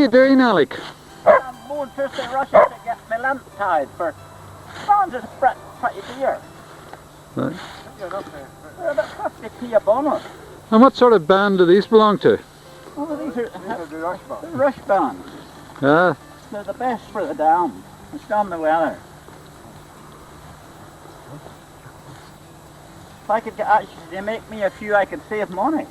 you doing, Alec? I'm going through the rushes to get my lamp tied for bonds is pretty dear. Right. They're about 50p a bundle. And what sort of band do these belong to? Oh, these are the rush bands. Ah, They're the best for the dam. It's on the weather. If I could get actually to make me a few, I could save money.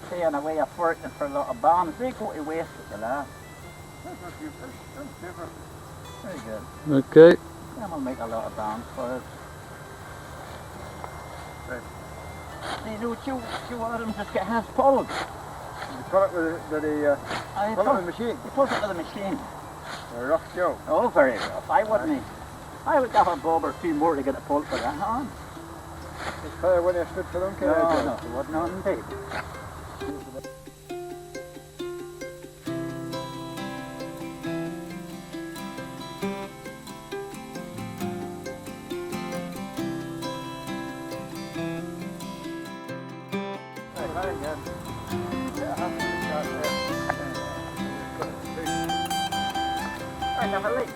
Paying away a fortune for a lot of bands, they go to waste at the last. Very good. okay. Then we'll make a lot of bands for us. You know, two of them just get half pulled. You pull it with the machine. You pull it with a machine. A rough job. Oh, very rough. I wouldn't. I would have a bob or two more to get it pulled for that hand. This fella wouldn't have stood for them, No, it would not indeed. Very good. Yeah, I have to start there. I have a lake.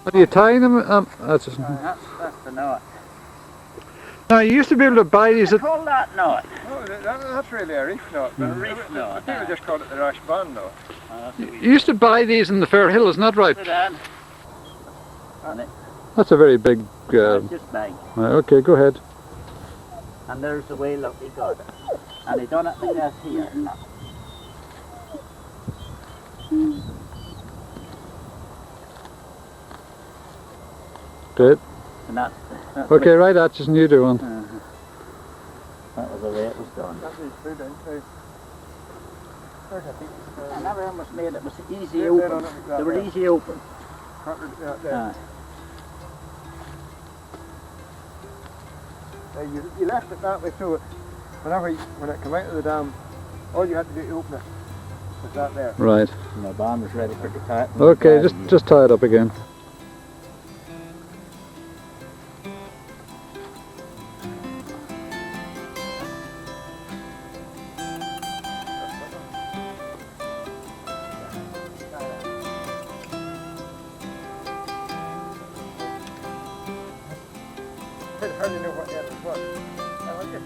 Are you tying them? That's the knot. Now, you used to be able to buy these I at... call that knot. Oh, that's really a reef knot. A reef knot. People just call it the rash band, though. You used to buy these in the Fair Hill, isn't that right? That's a very big... It's just big. Okay, go ahead. And there's the way look he got it. And he done it like that here. Good. And that's Okay, right, Acheson, you do one. That was the way it was done. And everyone was made, it was easy open. They were easy open. You left it that way through it. When it came out of the dam, all you had to do to open it was that there. Right. And the band was ready for the tie. Okay, just tie it up again. I hardly know what the answer was. I like it.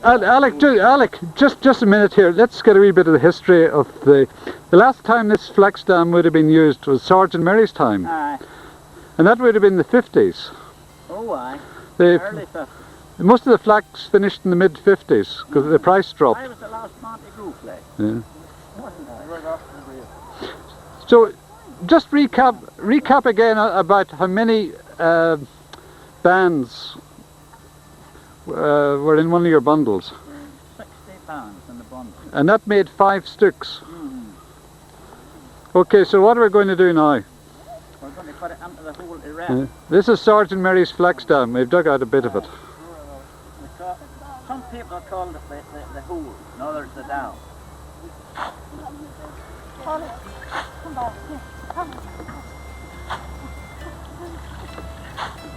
Alec, just a minute here. Let's get a wee bit of the history of the last time this flax dam would have been used was Sergeant Mary's time. Aye. And that would have been the 50s. Oh, aye. Early 50s. Most of the flax finished in the mid 50s because the price dropped. I was the last Monte Gros flax. Yeah. Wasn't I? So, just recap again about how many bands were in one of your bundles. 60 pounds in the bundle. And that made 5 sticks. Okay, so what are we going to do now? We're going to put it into the hole to rest. This is Sergeant Mary's flax dam. We've dug out a bit of it. Some people call it the hole, and others the dam.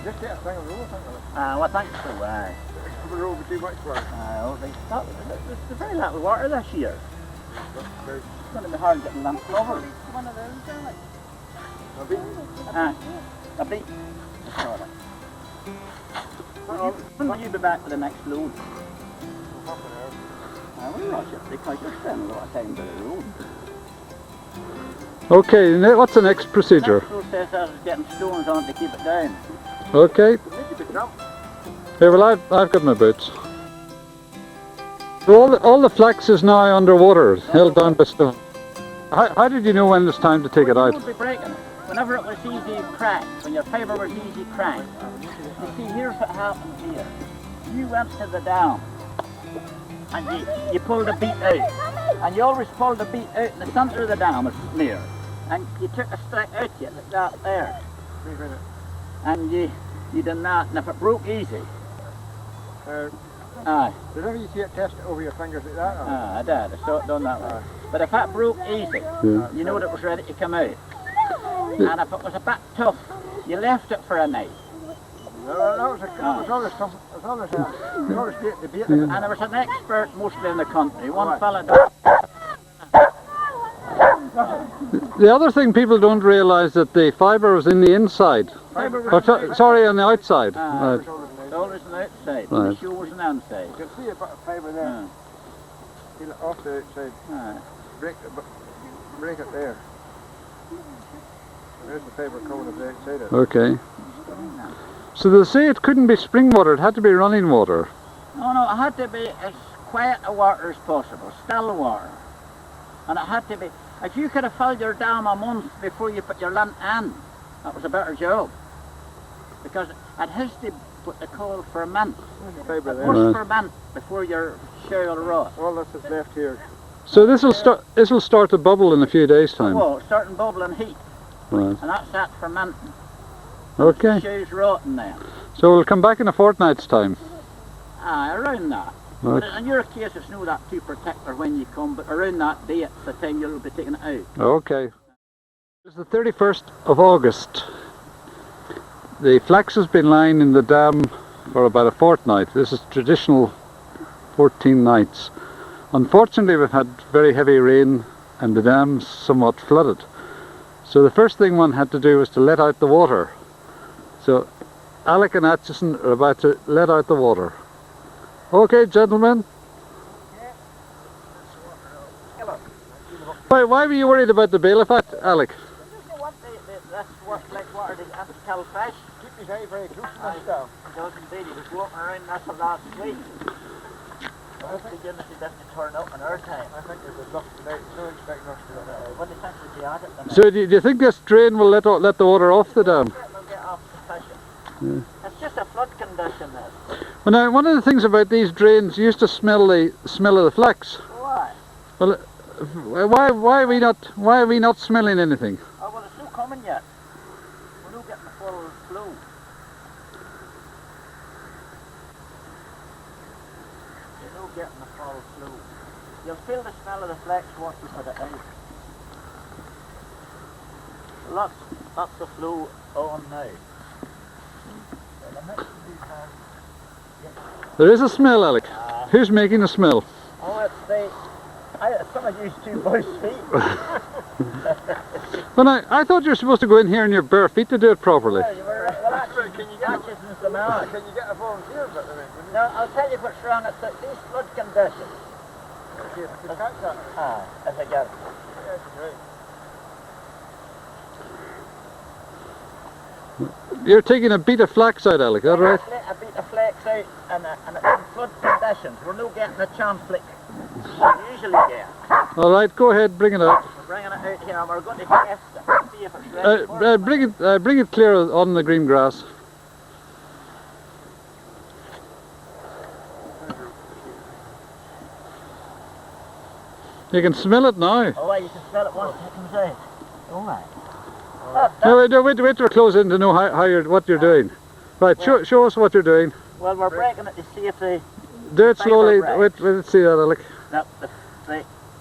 Just get a thing of roll, Well, thanks for why. The roll would be much worse. There's very little water this year. It's going to be hard getting them covered. One of those, darling. A beat. When will you be back for the next load? Half an hour. We'll rush it because you're spending a lot of time by the road. Okay, what's the next procedure? The next process is getting stones on to keep it down. Okay. Here, well, I've got my boots. So all the flax is now underwater, held down by stone. how did you know when it's time to take it You out? would be breaking it. Whenever it was easy cracked, when your fibre was easy cracked. You see, here's what happened here. You went to the dam and you pulled a beat out. And you always pulled the beat out in the centre of the dam as near. And you took a stick out you like that there. And you did that, and if it broke easy. Aye. Did ever you see it test it over your fingers like that? Or? I did. I saw it done that way. But if it broke easy, Yeah. you know that it was ready to come out. And if it was a bit tough, you left it for a night. No, that was always some. It was always debate. Yeah. And there was an expert mostly in the country. One fella did. The other thing people don't realise that the fibre was in the inside. Sorry, on the outside. Right. It's always on the outside. Right. The shoe was on the inside. You can see a bit of fibre there. Peel it off the outside. Break it there. There's the fibre coming up the outside of it. Okay. So they say it couldn't be spring water, it had to be running water. No, it had to be as quiet a water as possible, still water. And it had to be, if you could have filled your dam a month before you put your lint in, that was a better job. Because it has to what they call ferment. There's the fibre there. First ferment before your shell will rot. All this is left here. So this will start to bubble in a few days' time. Well, starting bubbling heat, Right. and that's that fermenting. Okay. The shoe's rotting then. So we'll come back in a fortnight's time. Around that. Right. But in your case, it's not that too particular when you come, but around that date, the time you'll be taking it out. Okay. It's the 31st of August. The flax has been lying in the dam for about a fortnight. This is traditional 14 nights. Unfortunately, we've had very heavy rain and the dam's somewhat flooded. So the first thing one had to do was to let out the water. So Alec and Acheson are about to let out the water. Okay, gentlemen. Why were you worried about the bailiff, Alec? You want this work like water to have to kill fish? Keep his eye very close to this stuff. He does indeed. He was walking around this a last week. I was beginning to just turn up in our time. I think there's enough tonight. No expect enough tonight. What do you think would you add it tonight? So do you think this drain will let the water off the dam? We'll get off the fishing. It's just a flood condition this. Well, now, one of the things about these drains, you used to smell the smell of the flax. Why? Well, why are we not smelling anything? Oh, well, it's not coming yet. We're not getting the full flow. You're not getting the full flow. You'll feel the smell of the flax once you put it out. That's the flow on now. There is a smell, Alec. Who's making the smell? Oh, it's some of you two boys' feet. Well, I thought you were supposed to go in here in your bare feet to do it properly. Well, actually, can you get the man? Can you get a volunteer? No, I'll tell you what's wrong. It's that these flood conditions. To catch that. If I get it. Yeah, that's right. You're taking a beat of flax out, Alec, is that right? A bit of flax out, and it's in flood conditions. We're not getting the chance like we usually get. All right, go ahead, bring it out. We're bringing it out here, and we're going to test it, see if it's ready for it. Bring it clear on the green grass. You can smell it now. Oh, you can smell it once it comes out. All right. No, wait till we're close in to know what you're doing. Right, show us what you're doing. Well, we're breaking it to see if the Do it slowly. Fibre Wait, let's see that, Alec.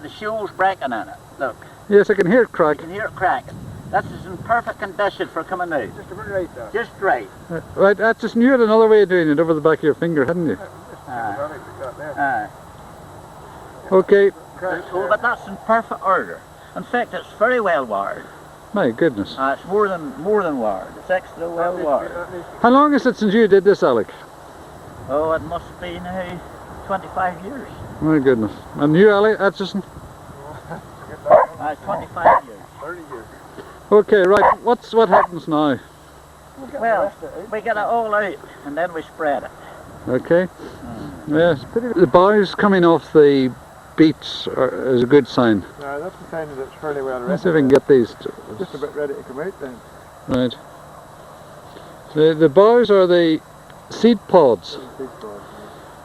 the shoe's breaking in it. Look, Yes, I can hear it crack. you can hear it cracking. This is in perfect condition for coming out. Just about right there. Just right. Right, that's just you had another way of doing it over the back of your finger, hadn't you? Okay. Oh, but that's in perfect order. In fact, it's very well wired. My goodness. It's more than wired. It's extra well wired. How long is it since you did this, Alec? Oh, it must be now 25 years. My goodness. And you, Alec, Acheson? 25 years. 30 years. Okay, right. What happens now? Well, we get it all out and then we spread it. Okay. Yes. The boughs coming off the beats is a good sign. That's the sign that it's fairly well Let's ready. see if we can get these. Just about ready to come out then. Right. The boughs are the seed pods. Big board.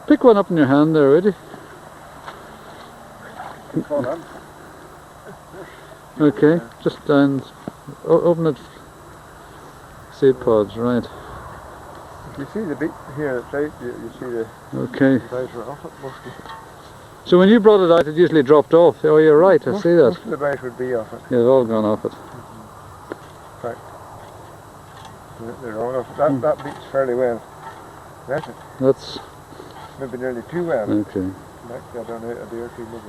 Pick one up in your hand there, would you? Hold on. Okay, just down. Open it. Seed pods, right. If you see the beat here that's out, you see the Okay. boughs are off it mostly. So when you brought it out, it usually dropped off. Oh, you're right, I see that. Most of the boughs would be off it. Yeah, they've all gone off it. They're all off it. That beats fairly well. That's it. That's Maybe nearly too well. okay. Actually, I don't know, a day or two maybe.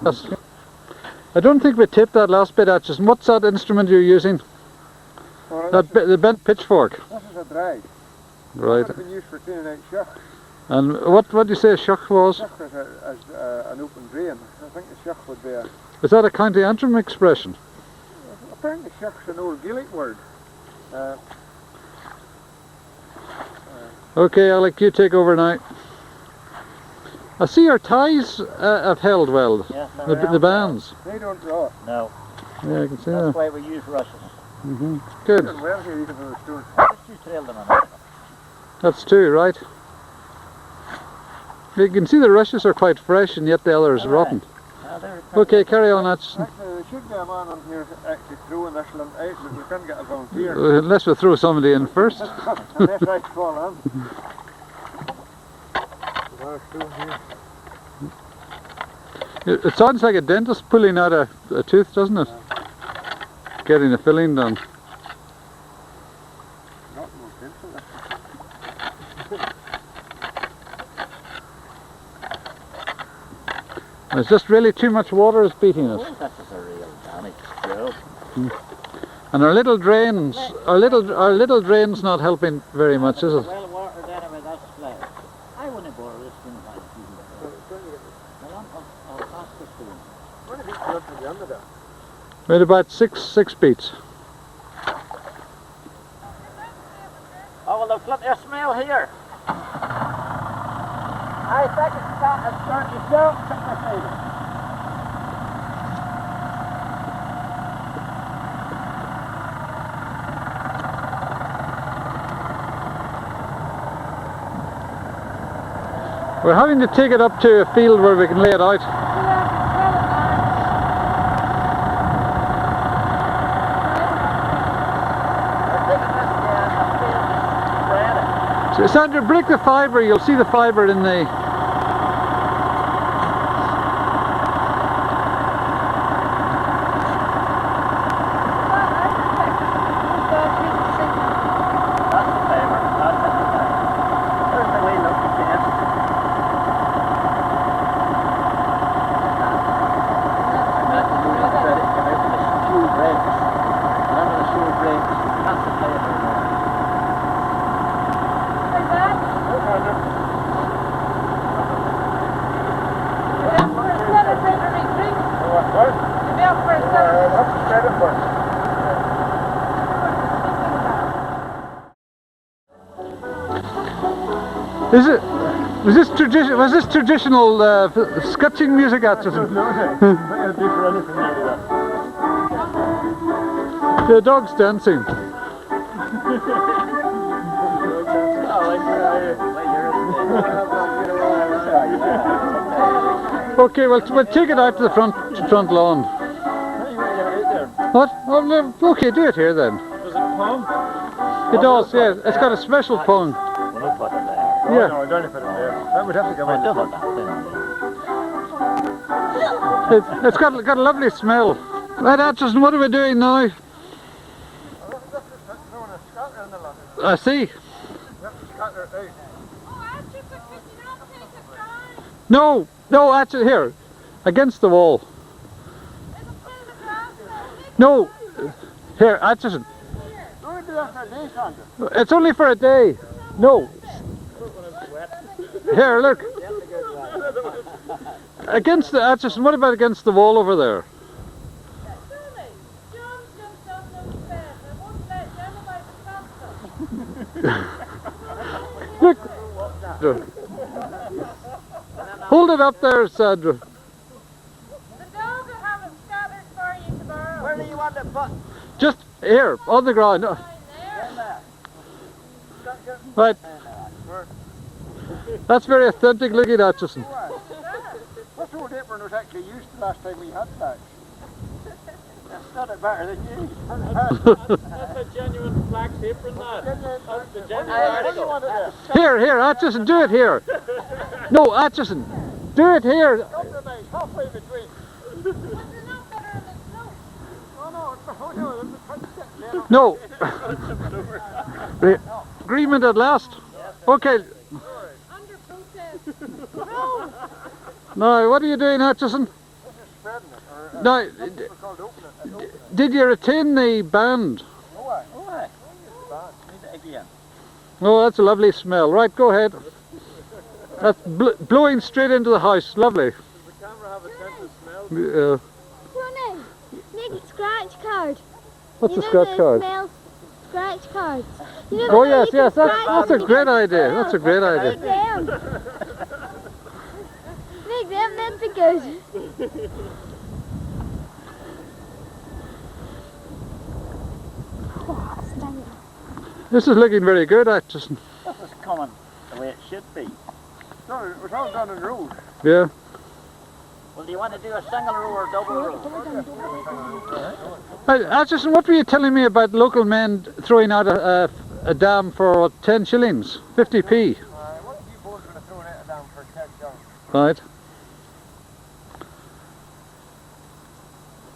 That's, I don't think we tipped that last bit, Acheson. What's that instrument you're using? Well, The bent pitchfork. this is a drag. Right. It would have been used for cleaning out shuck. And what do you say a shuck was? Shuck is an open drain. I think the shuck would be a... Is that a County Antrim expression? Apparently shuck's an old Gaelic word. Okay, Alec, you take over now. I see your ties have held well. Yes, The bands. They don't rot. No, Yeah, I can see that's that. why we use rushes. Good. They're well here even for the stone. Just you trail them a minute. That's two, right? You can see the rushes are quite fresh and yet the others rotten. Now, they're Okay, carry on, Acheson. Actually, there should be a man on here actually throwing this lump out, but we can't get a volunteer. Unless we throw somebody in first. Unless I fall on. There's a stone here. It sounds like a dentist pulling out a tooth, doesn't it? Getting the filling done. Not most infinite. It's just really too much water is beating it. Oh, this is a real damage job. And our little drains not helping very much, is it? Well watered anyway, that's Flax. I wouldn't borrow this thing like even the lump of Patterson. What have you got to the end of that? Right about six beats. Oh, well, they've got their smell here. I think it's starting to show. We're having to take it up to a field where we can lay it out. So Sandra, break the fibre, you'll see the fibre in the... Was this traditional sketching music, Acheson? The dog's dancing. Okay, well, we'll take it out to the front lawn. What? Oh, okay, do it here then. Does it pong? It does, yeah. It's got a special pong. We'll put it there. Yeah. No, I don't put it there. That would have to go in. Double that. It's got a lovely smell. Right, Acheson, what are we doing now? I see. No, Acheson, here, against the wall. No, here, Acheson. It's only for a day. No. Here, look. Against the Acheson, what about against the wall over there? Look. Hold it up there, Sandra. Just here, on the ground. Right. That's very authentic looking, Acheson. This old apron was actually used the last time we had Flax. That's not it better than you. That's a genuine Flax apron, that. That's the genuine article. Here, Acheson, do it here. No, Acheson, do it here. Compromise, halfway between. No. Agreement at last. Okay. Under protest. Now, what are you doing, Acheson? Spreading it, or Now, we're called open it. did you retain the band? Oh, aye. Oh, aye. Need it again. Oh, that's a lovely smell. Right, go ahead. That's blowing straight into the house. Lovely. Does the camera have a sense of smell? Ronnie, make a scratch card. What's You the know scratch the card? smell scratch cards. You know Oh the way yes, you yes, can that's scratch a them? great idea. That's a great Make idea. them. Make them, that'd be good. Oh, stunning. This is looking very good, Acheson. This is coming the way it should be. No, it was all done in rows. Yeah. Well, do you want to do a single row or double row? Acheson, what were you telling me about local men throwing out a dam for what, 10 shillings? 50p? What do you boys would have thrown it down for 10 shillings? Right.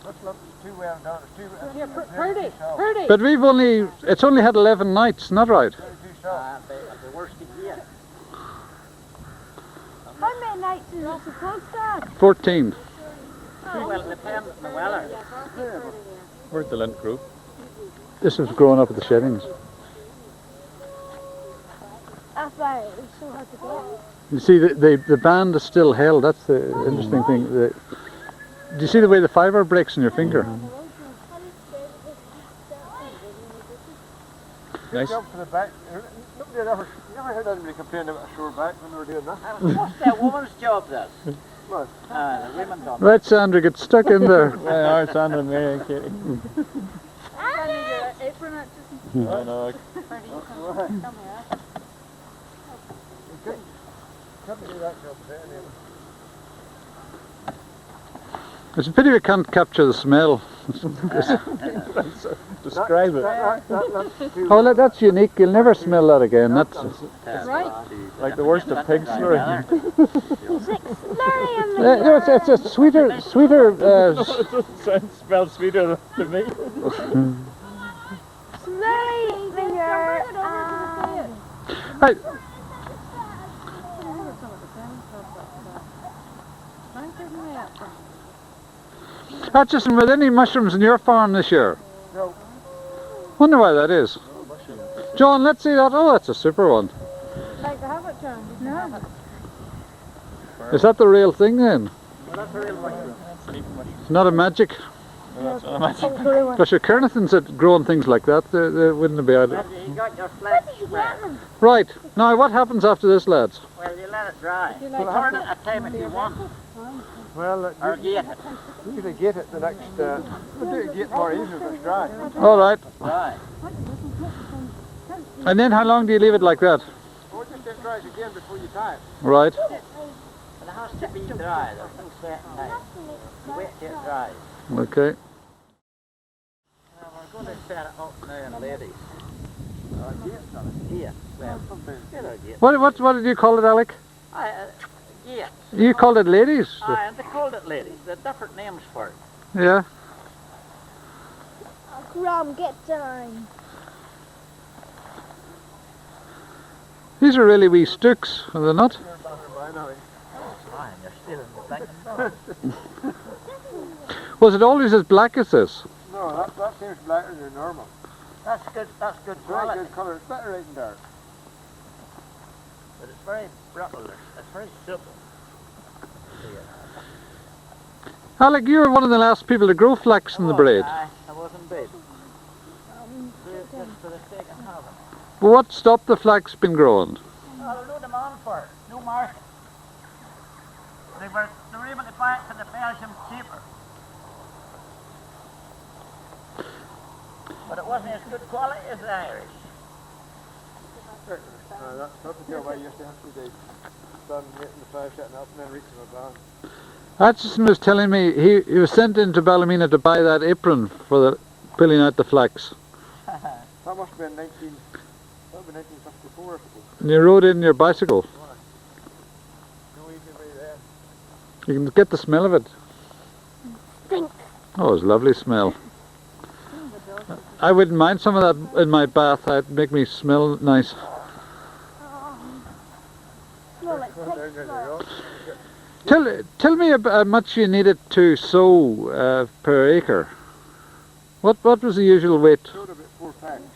This looks too well done. It's too, Purdy. But it's only had 11 nights, not right? Too soft. The worst it gets. How many nights is it supposed to have? 14. Well, it depends on the weather. Where's the lint group? This was growing up at the sheddings. That's why it was so hard to get. You see, the band is still held. That's the interesting thing. Do you see the way the fibre breaks in your finger? Nice. Jump to the back. Nobody had ever, you never heard anybody complain about a sore back when they were doing that. What's that woman's job, this? What? The women's job. Right, Sandra, get stuck in there. Yeah, it's Sandra and Mary and Katie. Apron it. I know. Couldn't do that job there anyway. It's a pity we can't capture the smell. Describe it. That's too Oh, that's unique. You'll never smell that again. That's Right. Like the worst of pig slurry. It's like slurry in the no, it's a sweeter. It doesn't smell sweeter to me. slurry in your Hey, Acheson, were there any mushrooms in your farm this year? No. Wonder why that is. John, let's see that. Oh, that's a super one. like the habit turn. No. Is that the real thing then? Well, that's a real mushroom. It's not a magic. That's what I'm asking. Because your Kernithans had grown things like that, they wouldn't be able to. You got your flax spread. Right, now what happens after this, lads? Well, you let it dry. You Turn like it a time if you want. Well, Or gate it. usually get it the next, we'll do it get more easy if it's dry. All right. Dry. And then how long do you leave it like that? Or just then dries again before you tie it. Right. But it has to be dry. There's no set time. You wait till it dries. Okay. Now we're going to set it up now in ladies. Gate. Well, get a gate. What did you call it, Alec? Gate. You called it ladies? And they called it ladies. There are different names for it. Yeah. Crumb, get down. These are really wee sticks, are they not? Fine, you're still in the thing. Was it always as black as this? No, that seems blacker than normal. That's good Very quality. good colour. It's better right in dark. But it's very brittle. It's very simple. Alec, you were one of the last people to grow flax in the braid. I wasn't big. Just for the sake of having it. But what stopped the flax been growing? Well, there's no demand for it. No market. They were able to buy it from the Belgium cheaper. But it wasn't as good quality as the Irish. That's the job I used to have to do. Standing getting the fire setting up and then reaching the barn. Acheson was telling me he was sent into Ballymena to buy that apron for the pulling out the flax. That must have been 1954 or something. And you rode in your bicycle. No easy way there. You can get the smell of it. Stinks. Oh, it's a lovely smell. I wouldn't mind some of that in my bath. That'd make me smell nice. Smell like pig slop. Tell me about how much you needed to sow per acre. What was the usual weight? Showed about 4 pounds.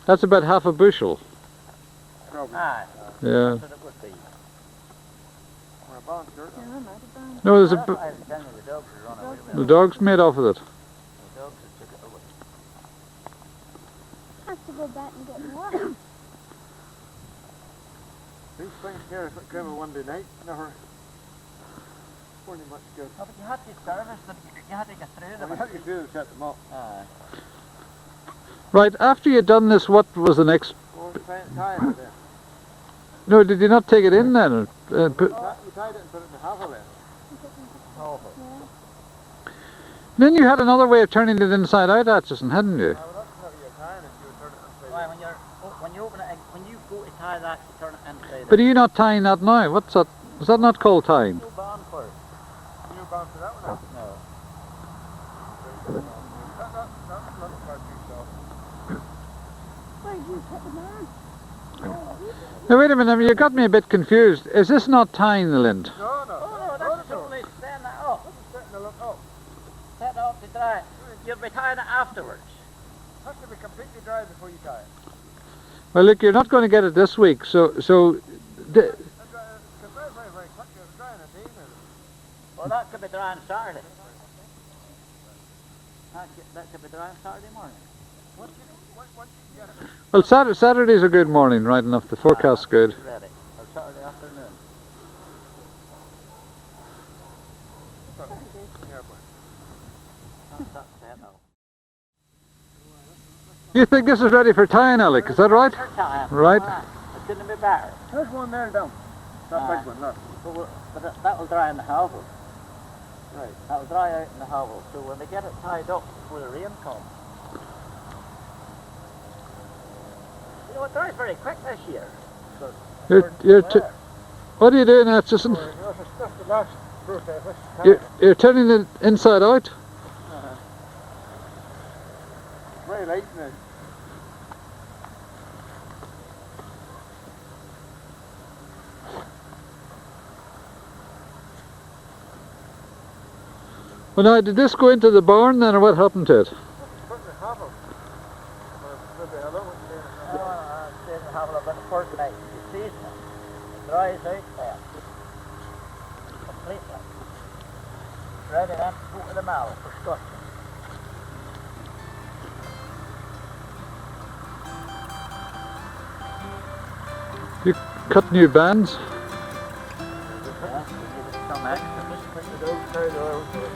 That's about half a bushel. Probably. Aye, Yeah. that's what it would be. Or a barn shirt. No, there's That's a why I was telling you the dogs would run away with the it. dog's made off of it. The dogs would take it away. I have to go back and get more. These things here, if it came a Monday night, never weren't much good. Oh, but you had to service them, you had to get through Well, them. we had to do is set them up. Aye. Right, after you'd done this, what was the next? Well, tying it there. No, did you not take it in then? You tied it and put it in the half then. Oh, Then you had another way of turning it inside out, Acheson, hadn't you? Well, that's not you're tying it, you would turn it inside why, out. when you open it, when you go to tie that, you turn it inside But are you not tying that now? What's that? Is that not called tying? No bond for it. You bound for that one out. No. That's not about yourself. Where did you put them on? Now wait a minute, you got me a bit confused. Is this not tying the lint? No, no. Oh, no, that's totally stand that up. Setting the look up. Set it up to dry. You'll be tying it afterwards. Has to be completely dry before you tie it. Well, look, you're not going to get it this week, so the, It's dry very, very quick. It's dry in a day now. Well, that could be dry on Saturday. That could be dry on Saturday morning. Once you get it, well, Saturday's a good morning, right enough. The forecast's good. Ready. Or Saturday afternoon. yeah, but That's set now. You think this is ready for tying, Alec? Is that right? For time. Right. It couldn't be better. there's one there down. That big one, look. But that will dry in the hovel. Right. That will dry out in the hovel. So when they get it tied up before the rain comes. You know, it dries very quick this year. What are you doing, Acheson? That's the last process. This is tying it. You're turning it inside out? It's very light now. Well, now, did this go into the barn then, or what happened to it? Put in the half maybe I don't want to say it. Stay in the hovel about a fortnight. You season it. It dries out there. Completely. Ready then to go to the mill for scotch. You cut new bands? Yeah, we needed some extra. Put the dogs tied oil to it.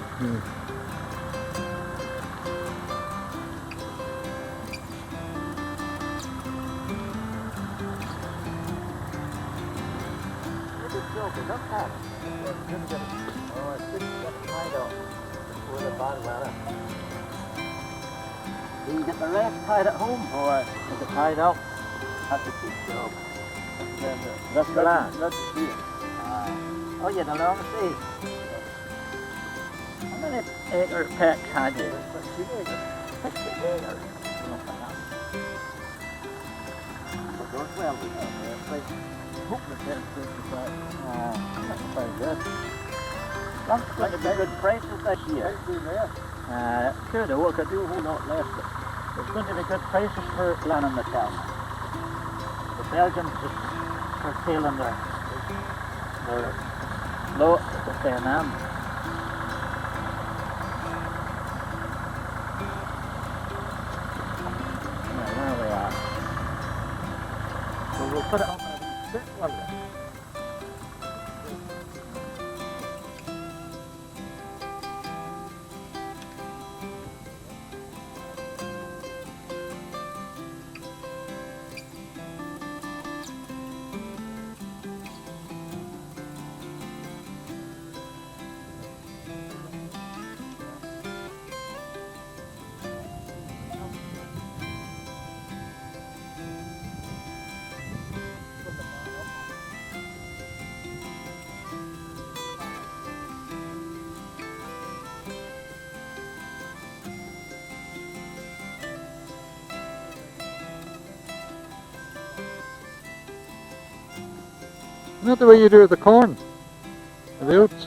Good job, we looked at it. Oh, I couldn't get it tied up before the bad weather. You can get the rest tied at home, or is it tied up? That's a good job. That's the last. That's the sheet. Oh, you don't know, see. How many acre pecks had you? 60 acres. Well, hope the pecks that's very good. That's going to be good prices this year. Could do, could do a whole lot less, but there's going to be good prices for land in the town. The Belgians just curtailing their low to stay in them. Yeah, there we are. So we'll put it on a bit longer. Not the way you do with the corn. Or the oats.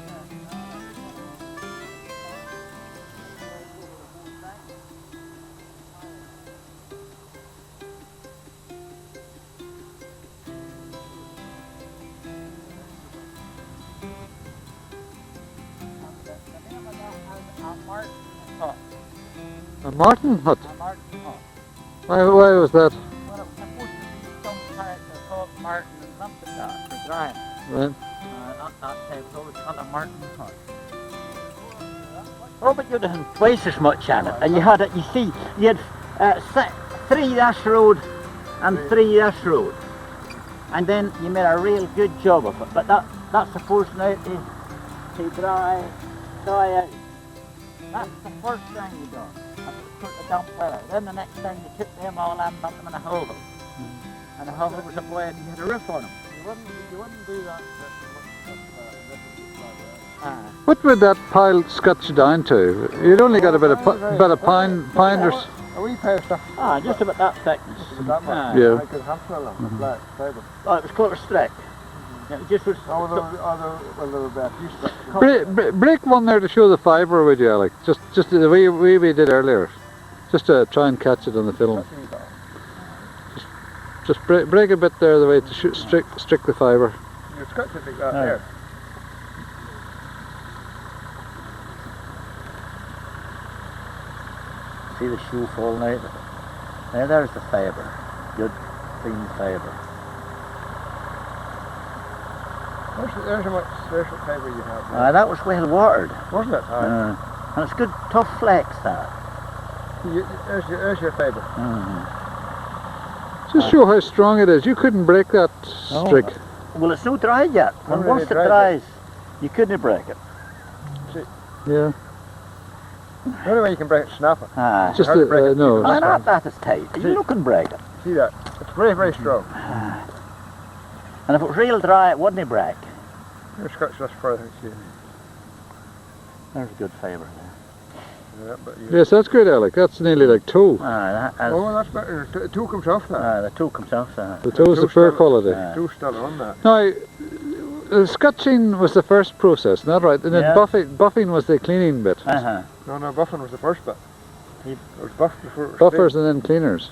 A Martin hut? Why was that? Well, it was supposed to be some character called Martin and something for drying. Right. Not that time, so it was called a Martin hut. Oh, but you'd have twice as much on it. And you had it, you see, you had 3 this road and 3 this road. And then you made a real good job of it. But that's supposed now to dry out. That's the first thing you done. Put the dump weather. Then the next thing you took them all and bumped them in a hovel. And the hovel was a boy and you had a roof on them. You wouldn't do that. What would that pile scotch down to? You'd only got a bit of pine or A wee pasta. Just about that thickness. That much. Yeah. I could have smell them. Black fibre. Oh, it was close to strict. It just was. Well, they were bad. Used to break one there to show the fibre, would you, Alec? Just the way we did earlier. Just to try and catch it on the film. Just break a bit there the way to strict the fibre. It's got to like that there. See the shoe falling out? There's the fibre. Good, clean fibre. There's how much special fibre you have. That was well watered. Wasn't it? And it's good, tough flax, that. There's your fibre. Just show how strong it is. You couldn't break that stick. Well, it's not dry yet. And really once it dries, you couldn't break it. Yeah. The only way you can break it, snap it. Just hard to break it. no. Not that is tight. You can break it. See that? It's very, very strong. And if it was real dry, it wouldn't break. Your scotch just further. See. There's good fibre Yeah, but you... Yes, that's good, Alec. That's nearly like toe. Oh, that's better. The two comes off that. The toe comes off that. The toe's the poor quality. Two still on that. Now, scotching was the first process, not right? And then buffing was the cleaning bit. No, buffing was the first bit. It was buffed before it was Buffers and then cleaners.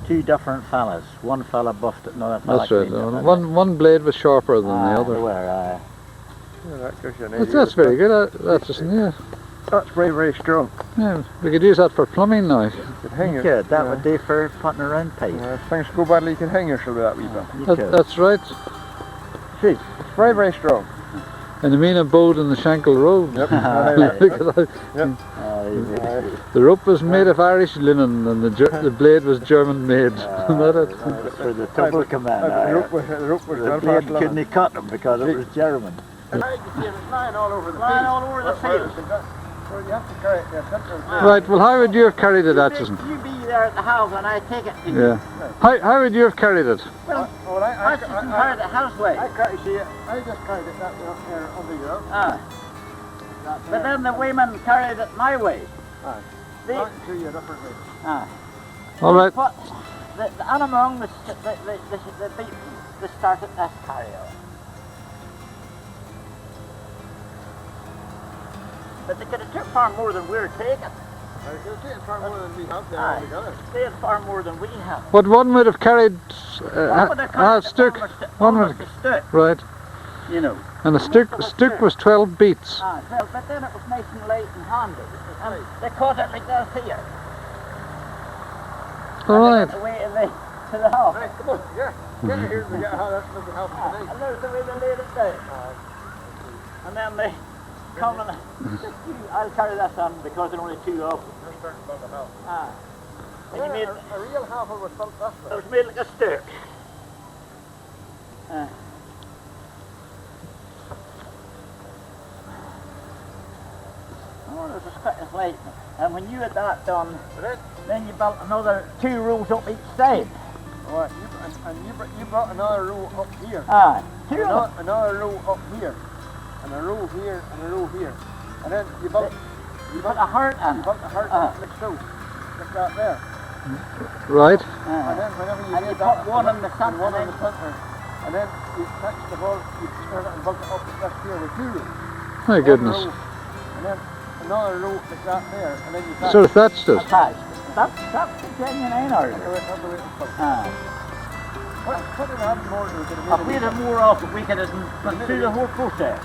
Two different fellas. One fella buffed it, another fella That's right. cleaned it. One blade was sharper than the other. Were, Yeah, that gives you an idea. That's very good. Yeah. That's very, very strong. Yeah, we could use that for plumbing now. You could hang you it. could. That would do for putting around pipe. If things go badly, you can hang yourself with that wee bit. You could. That's right. See, it's very, very strong. And the Mina bowed in the Shankle Road. Yep. Look at that. Yep. The rope was made of Irish linen and the blade was German made. For the trouble come in. The rope was The Belfast blade linen. couldn't cut them because it was German. You can see it lying all over the Lying field. all over the field. So you have to carry it there. Right, well how would you have carried it, Acheson? You be there at the house and I take it to you. Yeah. How would you have carried it? Well, Well, I just carried the house way. I just carried it that way up there under your But then the women carried it my way. They, Not to you a different way. All right. But the animal, they started this carry-on. But they could have took far more than we're taking. They're taking far more than we have there Aye. altogether. They had far more than we have. What one would have carried a stick. One would almost a stick, right. you know. And the stick was 12 beats. Well, but then it was nice and light and handy. And they caught it like this here. All right. Away to the house. Right, come on, yeah. Get it here and get how that's going to help tonight. And there's the way they laid it down. And then they come and I'll carry this on because there are only two of them. You're starting to build a house. And you made, A real half was built this it way. was made like a stick. Oh, there's a spit of light. And when you had that done, then you built another 2 rows up each side. Right, you brought another row up here. Two of them. Another row up here. And a row here and a row here. And then you built You put a heart in. built the heart like so. Like that there. Right. And then whenever you And you did put that, one in the and one centre, in the centre, and then you touch the ball, you turn it and bulk it up left here with two rows. My goodness. One row, and then another row like that there, and then you touch. Sort of thatched it. attached. That's the genuine iron. That's the way it's put. Put it up more, we could have If we had more of it, we could have gone through the whole process.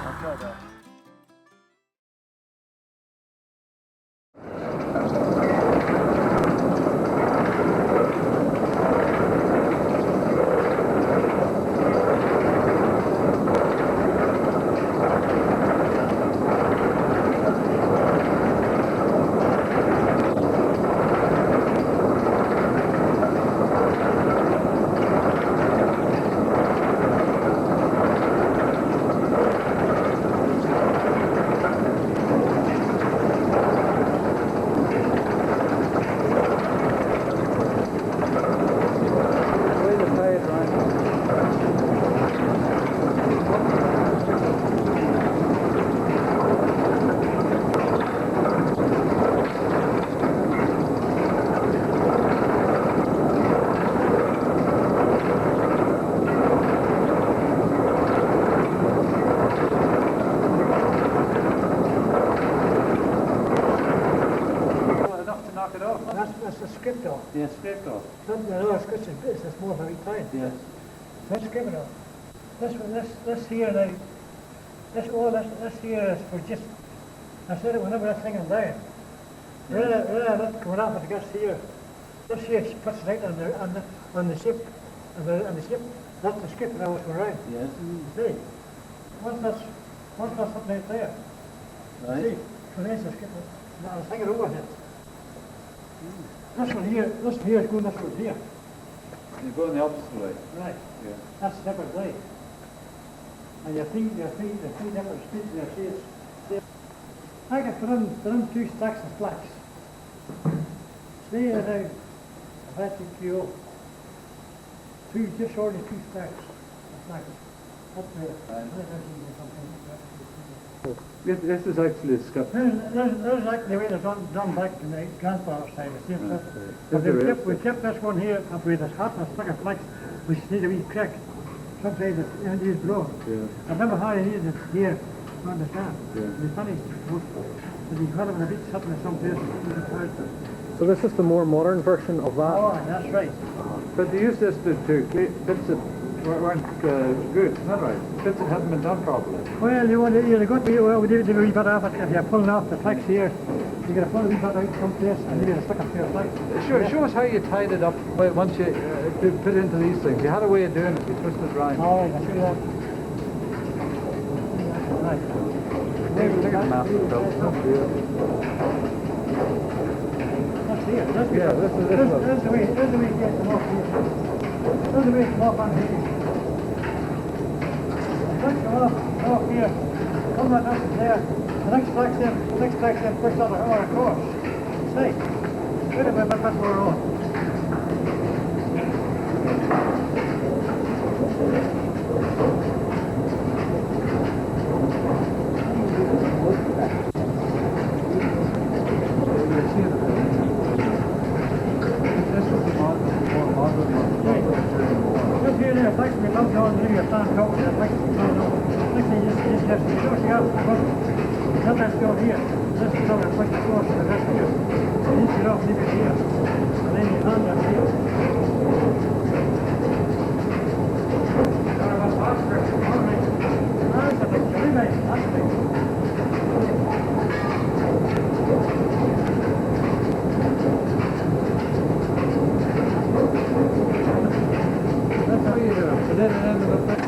That's the script off. Yes, scraped off. Something I know it's good, it's more very tight. Yes. Let's give it up. This here now, this here is for just, I said it whenever that's hanging down. Rather than going up and it gets here, this here puts it out on the ship, on the ship, that's the script that I was around. Yes. See, once that's something out there, Right. see, so there's the script, now I was hanging over it. This one here is going this road here. You're going the opposite way. Right. Yeah. That's a separate way. And the three different speeds there, see it's, I could put in 2 stacks of flax. See now, if I take you just only 2 stacks of flax. Up there. This is actually a scup. There's like the way they're done back in the grandfather's time, the same stuff. But we kept this one here up with this half a stick of flax, which needs a wee crack. Sometimes it needs blown. Yeah. I remember how he needed it here on the stand. Yeah. It's funny, but he got him in a bit something in some place. So this is the more modern version of that? Oh, that's right. But they used this to bits that weren't good, is that right? Bits that hadn't been done properly. Well, you got to do a wee bit off it. If you're pulling off the flax here, you got to pull a wee bit out someplace and you got to stick up to your flax. Show us how you tied it up once you put it into these things. You had a way of doing it, you twisted it round. All right, I'll show you that. Right. Take a map of That's here. That's Yeah, this is it. There's the way you get them off here. There's the way to come off on here. Let's come off here. Come right up there. The next flax then push that across. See? Wait a minute, that's where we're on. Just here there, flax me comes on through your stand top and the flax comes on. Next thing you just push it out. Let that go here. This is how I push it across to the rest here. So you get off, leave it here. And then you hand that here. All right. That's a big job, mate. That's a big job. That's how you do it. And then